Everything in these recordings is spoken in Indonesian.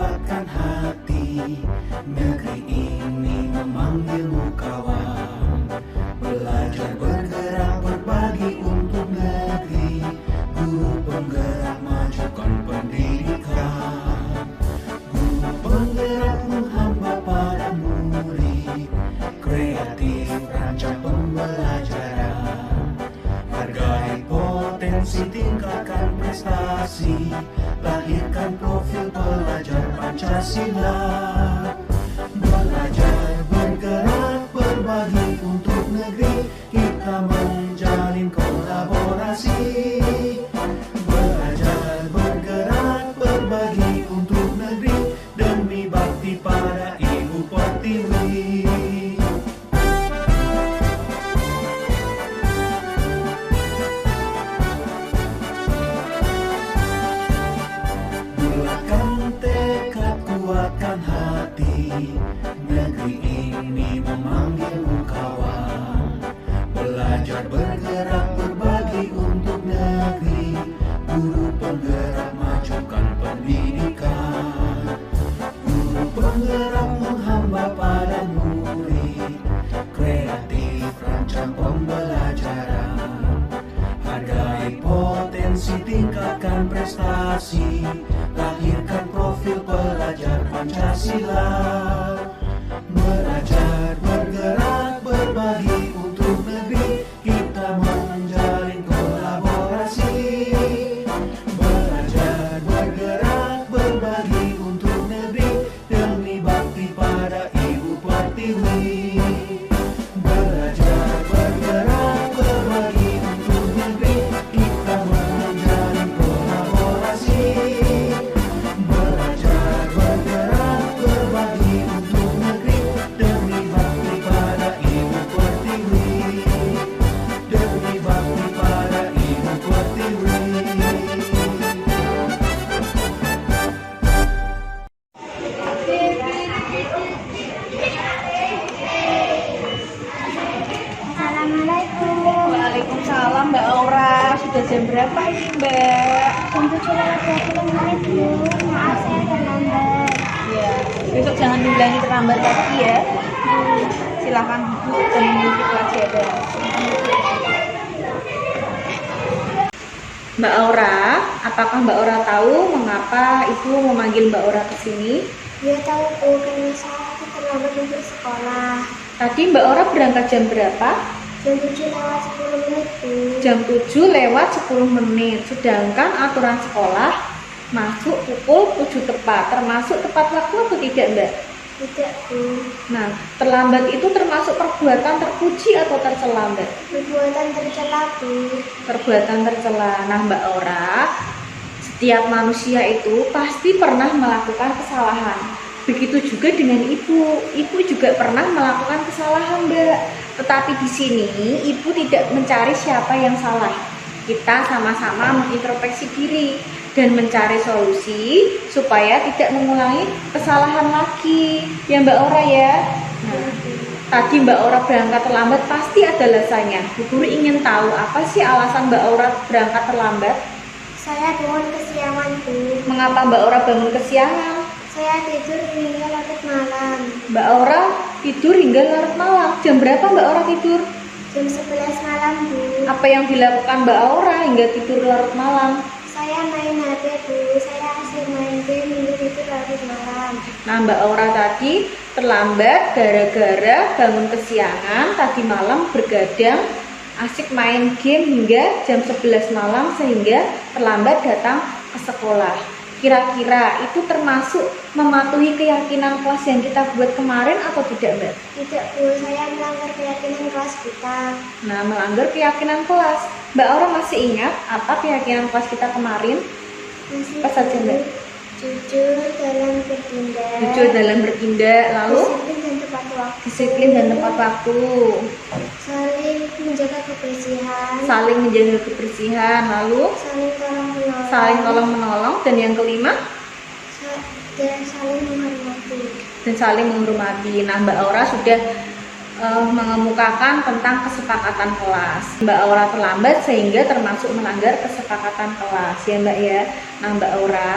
kuatkan hati. Negeri ini memanggilmu kawan. Belajar bergerak berbagi untuk negeri. Guru penggerak majukan pendidikan. Guru penggerak menghamba pada murid. Kreatif rancang pembelajaran. Hargai potensi, tingkatkan prestasi. Lahirkan profil pelajar Pancasila. Belajar bergerak berbagi untuk negeri. Kita menjalin kolaborasi. Belajar bergerak berbagi untuk negeri. Demi bakti pada Ibu Pertiwi. Bulatkan tekad, kuatkan hati. Negeri ini memanggilmu kawan. Belajar bergerak berbagi untuk negeri. Guru penggerak majukan pendidikan. Guru penggerak menghamba pada murid. Kreatif rancang pembelajaran. Hargai potensi, tingkatkan prestasi. Lahirkan profil pelajar Pancasila. Belajar bergerak berbagi untuk negeri. Kita menjalin kolaborasi. Belajar bergerak berbagi untuk negeri. Demi bakti pada Ibu Pertiwi. Belajar bergerak berbagi untuk negeri. Kita menjalin kolaborasi. Belajar bergerak berbagi untuk negeri. Demi bakti pada Ibu Pertiwi. Demi bakti pada Ibu Pertiwi. Assalamualaikum. Waalaikumsalam Mbak Aura. Sudah jam berapa ini Mbak? Jam 7.20 Bu. Maaf saya terlambat. Ya, besok jangan diulangi terlambat lagi ya. Silakan duduk dan mengikuti pelajaran. Mbak Aura, apakah Mbak Aura tahu mengapa Ibu memanggil Mbak Aura ke sini? Dia tahu Bu, karena saya terlambat untuk sekolah. Tadi Mbak Aura berangkat jam berapa? Jam 7.10 Bu. Jam 7 lewat 10 menit. Sedangkan aturan sekolah masuk pukul 7 tepat. Termasuk tepat waktu atau tidak Mbak? Tidak Bu. Nah, terlambat itu termasuk perbuatan terpuji atau tercela Mbak? Perbuatan tercela Bu. Perbuatan tercela. Nah Mbak Aura, setiap manusia itu pasti pernah melakukan kesalahan. Begitu juga dengan Ibu. Ibu juga pernah melakukan kesalahan Mbak. Tetapi di sini Ibu tidak mencari siapa yang salah. Kita sama-sama mengintrospeksi diri dan mencari solusi supaya tidak mengulangi kesalahan lagi. Ya Mbak Aura ya. Nah, tadi Mbak Aura berangkat terlambat pasti ada alasannya. Bu Guru ingin tahu apa sih alasan Mbak Aura berangkat terlambat? Saya bangun kesiangan Bu. Mengapa Mbak Aura bangun kesiangan? Saya tidur hingga larut malam. Mbak Aura tidur hingga larut malam. Jam berapa Mbak Aura tidur? Jam 11 malam Bu. Apa yang dilakukan Mbak Aura hingga tidur larut malam? Saya main HP Bu. Saya asik main game hingga tidur larut malam. Nah Mbak Aura tadi terlambat gara-gara bangun kesiangan tadi malam bergadang asik main game hingga jam 11 malam sehingga terlambat datang ke sekolah. Kira-kira itu termasuk mematuhi keyakinan kelas yang kita buat kemarin atau tidak Mbak? Tidak Bu, saya melanggar keyakinan kelas kita. Nah, melanggar keyakinan kelas. Mbak Aura masih ingat apa keyakinan kelas kita kemarin? Masih Apa saja Mbak? jujur dalam bertindak. Jujur dalam bertindak, lalu disiplin dan tepat waktu. disiplin dan tepat waktu. Saling menjaga kebersihan. Saling menjaga kebersihan, lalu Saling tolong menolong. saling tolong menolong, dan yang kelima Dan saling menghormati. dan saling menghormati. Nah Mbak Aura sudah mengemukakan tentang kesepakatan kelas. Mbak Aura terlambat sehingga termasuk melanggar kesepakatan kelas ya Mbak ya. Nah Mbak Aura,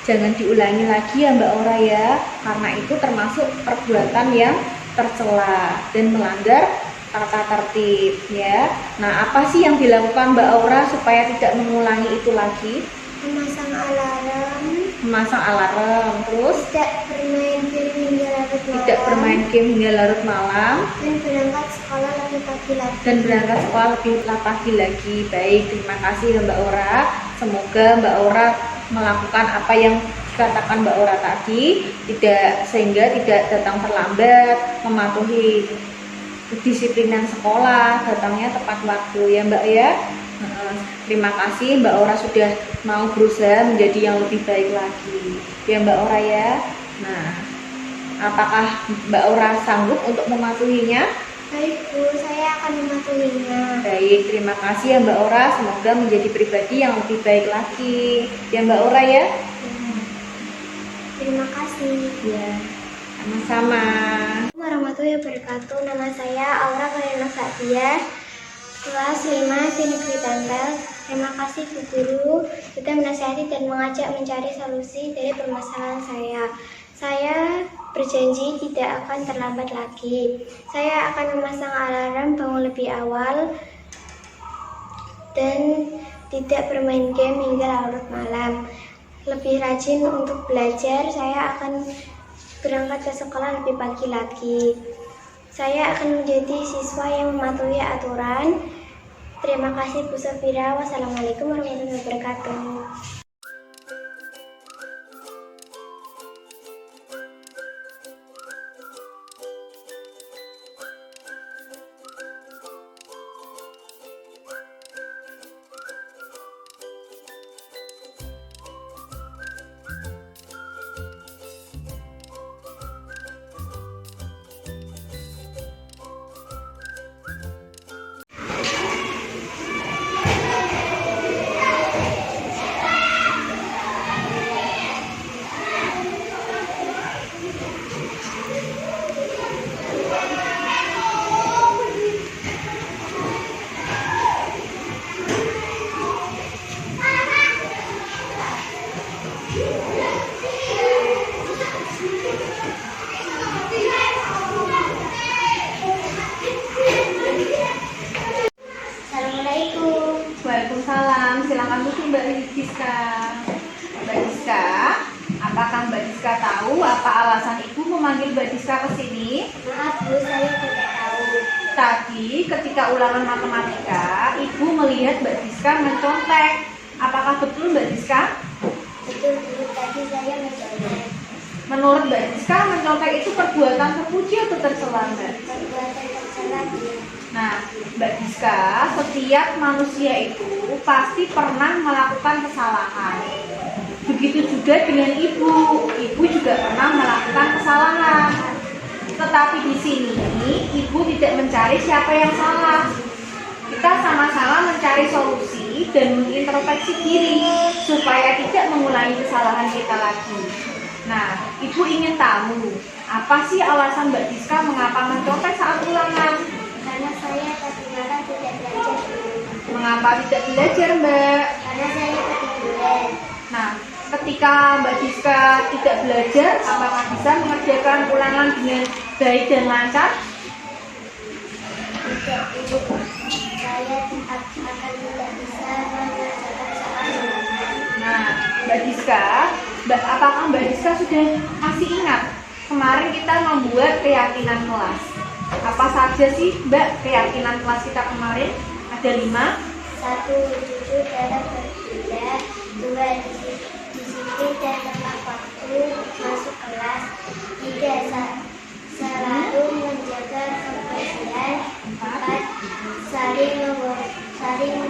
jangan diulangi lagi ya Mbak Ora ya, karena itu termasuk perbuatan yang tercela dan melanggar tata tertib ya. Nah, apa sih yang dilakukan Mbak Aura supaya tidak mengulangi itu lagi? Memasang alarm, Terus tidak bermain game hingga larut malam, tidak bermain game hingga larut malam, dan berangkat sekolah lebih pagi lagi. pagi lagi. Baik, terima kasih ya Mbak Aura. Semoga Mbak Aura melakukan apa yang dikatakan Mbak Aura tadi, sehingga tidak datang terlambat, mematuhi kedisiplinan sekolah, datangnya tepat waktu ya Mbak ya. Terima kasih Mbak Aura sudah mau berusaha menjadi yang lebih baik lagi ya Mbak Aura ya. Nah, apakah Mbak Aura sanggup untuk mematuhinya? Baik Bu, saya akan mematuhinya. Baik, terima kasih ya Mbak Aura. Semoga menjadi pribadi yang lebih baik lagi ya Mbak Aura ya. Terima kasih. Ya, sama-sama. Warahmatullahi wabarakatuh. Nama saya Aura Karina Sadia, kelas 5 di Negeri Tempel. Terima kasih Bu Guru sudah menasihati dan mengajak mencari solusi dari permasalahan saya. Saya berjanji tidak akan terlambat lagi. Saya akan memasang alarm bangun lebih awal dan tidak bermain game hingga larut malam. Lebih rajin untuk belajar, saya akan berangkat ke sekolah lebih pagi lagi. Saya akan menjadi siswa yang mematuhi aturan. Terima kasih Bu Safira. Wassalamualaikum warahmatullahi wabarakatuh. Waalaikumsalam. Silakan duduk Mbak Rizka. Mbak Rizka, apakah Mbak Rizka tahu apa alasan Ibu memanggil Mbak Rizka ke sini? Maaf Bu, saya tidak tahu. Tadi ketika ulangan matematika, Ibu melihat Mbak Rizka mencontek. Apakah betul Mbak Rizka? Betul Bu, tadi saya mencontek. Menurut Mbak Rizka, mencontek itu perbuatan terpuji atau tercela Mbak? Perbuatan tercela Bu. Nah, Mbak Rizka, setiap manusia itu pasti pernah melakukan kesalahan. Begitu juga dengan Ibu. Ibu juga pernah melakukan kesalahan. Tetapi di sini Ibu tidak mencari siapa yang salah. Kita sama-sama mencari solusi dan mengintrospeksi diri supaya tidak mengulangi kesalahan kita lagi. Nah, Ibu ingin tahu apa sih alasan Mbak Rizka mengapa mencontek saat ulangan? Karena saya tadi malam tidak belajar Bu. Mengapa tidak belajar Mbak? Karena saya ketiduran. Nah, ketika Mbak Rizka tidak belajar, apakah bisa mengerjakan ulangan dengan baik dan lancar? Tidak Bu. Saya akan tidak bisa mengerjakan soal ulangan. Nah, Mbak Rizka, apakah Mbak Rizka sudah masih ingat kemarin kita membuat keyakinan kelas? Apa saja sih Mbak keyakinan kelas kita kemarin? Ada 5. 1. Jujur dalam berbeda. 2. Disiplin dan tepat waktu masuk kelas. 3. Selalu menjaga kebersihan. 4. Saling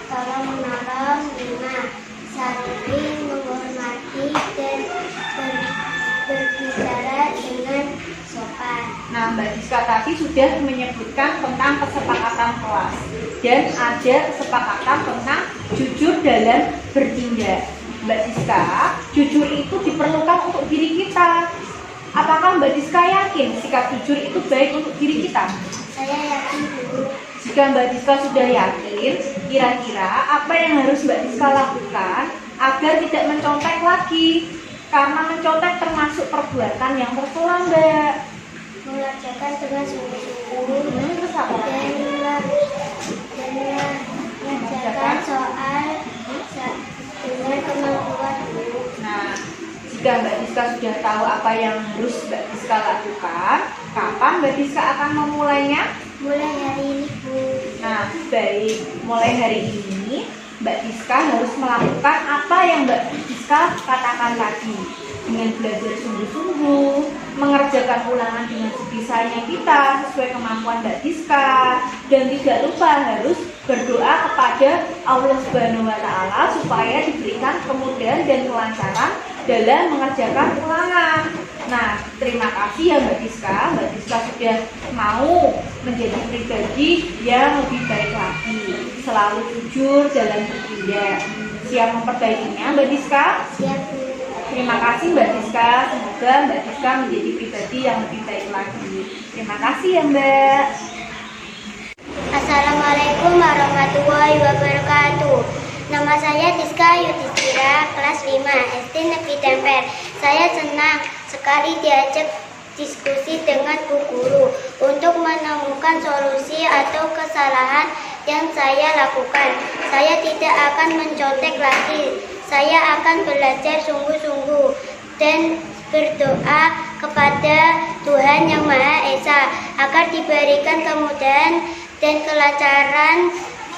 tolong menolong. 5. Saling menghormati dan berbicara dengan sopan. Nah, Mbak Rizka tadi sudah menyebutkan tentang kesepakatan kelas dan ada kesepakatan tentang jujur dalam bertindak. Mbak Rizka, jujur itu diperlukan untuk diri kita. Apakah Mbak Rizka yakin sikap jujur itu baik untuk diri kita? Saya yakin Bu. Jika Mbak Rizka sudah yakin, kira-kira apa yang harus Mbak Rizka lakukan agar tidak mencontek lagi. Karena mencontek termasuk perbuatan yang tercela, Mbak. Mengerjakan dengan sungguh-sungguh Terus apa? dan mengerjakan soal dengan kemampuan guru. Nah, jika Mbak Diska sudah tahu apa yang harus Mbak Diska lakukan, kapan Mbak Diska akan memulainya? Mulai hari ini, Bu. Nah, baik. Mulai hari ini, Mbak Diska harus melakukan apa yang Mbak Diska katakan tadi. Dengan belajar sungguh-sungguh, mengerjakan ulangan dengan sebisanya kita sesuai kemampuan Mbak Diska, dan tidak lupa harus berdoa kepada Allah Subhanahu wa Ta'ala supaya diberikan kemudahan dan kelancaran dalam mengerjakan ulangan. Nah, terima kasih ya Mbak Diska. Mbak Diska sudah mau menjadi pribadi yang lebih baik lagi, selalu jujur dalam bertindak. Siap memperbaikinya Mbak Diska? Siap, Bu. Terima kasih Mbak Diska, semoga Mbak Diska menjadi pribadi yang lebih baik lagi. Terima kasih ya Mbak. Assalamualaikum warahmatullahi wabarakatuh. Nama saya Diska Yudhistira, kelas 5 SD Negeri Temper. Saya senang sekali diajak diskusi dengan Bu Guru untuk menemukan solusi atau kesalahan yang saya lakukan. Saya tidak akan mencontek lagi. Saya akan belajar sungguh-sungguh dan berdoa kepada Tuhan Yang Maha Esa agar diberikan kemudahan dan kelancaran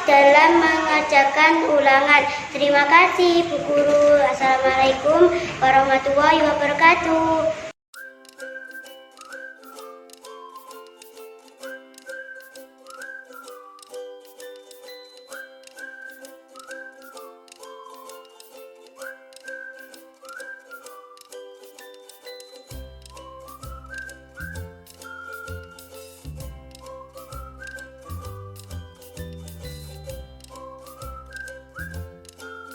dalam mengerjakan ulangan. Terima kasih Bu Guru. Assalamualaikum warahmatullahi wabarakatuh.